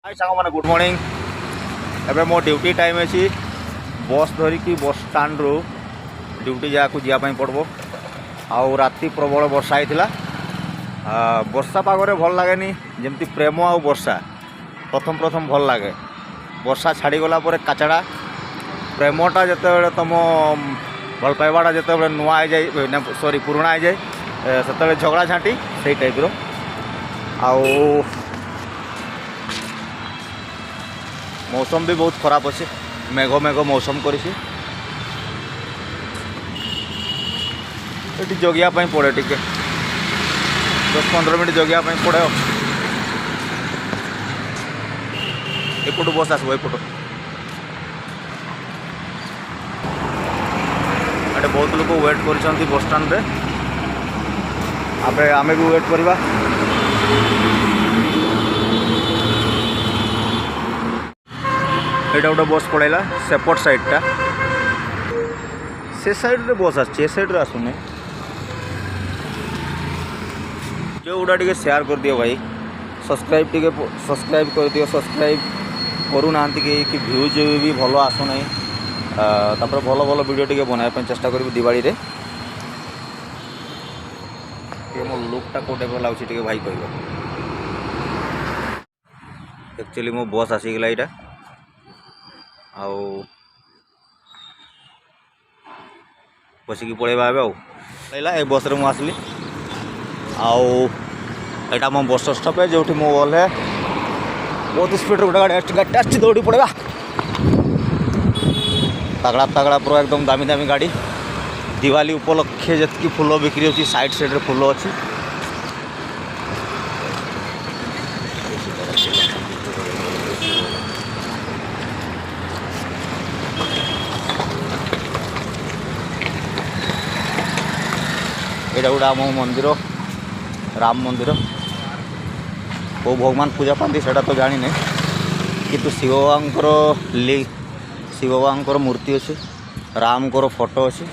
हाय सांग मैंने good morning. एबे मो ड्यूटी टाइम अच्छी बस धरिकी बस स्टाण्ड रू ड्यूटी जाकू जावाई पड़ब। आउ राति प्रबल वर्षा होता वर्षा पागरे भल लगे जमती प्रेम आ वर्षा प्रथम प्रथम भल लगे। वर्षा छाड़ीगला काचड़ा प्रेमटा जिते तुम भल पाइबाटा जिते नुआ जाए सॉरी पुराणा हो जाए से झगड़ा झाँटी से टाइप रो आउ मौसम भी बहुत खराब अच्छे मेघ मेघ मौसम कर जगिया पड़े टे 10-15 मिनट जगिया पड़े। एपटू बस आसो एपटू एटे बहुत लोग वेट कर बस स्टाण्ड आमे भी वेट करवा। ये गोटे बस पड़ेगा सेपट साइडटा से साइड रे बस आसे साइड रे आसुने जो गुड़ा टे शेयर कर दियो भाई सब्सक्राइब कर दियो। सब्सक्राइब करू ना कि व्यूज भी भल आसुना तापर भल भल वीडियो टे बनाया चेष्टा करी दिवाली रे। मो लुकटा कोटे लगे भाई कह एक्चुअली मो बस आसीगला यहाँ आउ बसिकी पड़ेबा ए बस रे आसली आउटा मो बस स्टॉप है जो मो गले बहुत स्पीड गोटे गाड़ी आस दौड़ी पड़ेगा तगड़ा तगड़ा पूरा एकदम दामी दामी गाड़ी। दिवाली उपलक्षे जी फुल बिक्री होची साइड साइड रे फुल अच्छी यहाँ गोटे आम मंदिर राम मंदिर को भगवान पूजा पाती से तो जानी किंतु शिव बाबांकर मूर्ति अच्छी राम को फोटो अच्छी।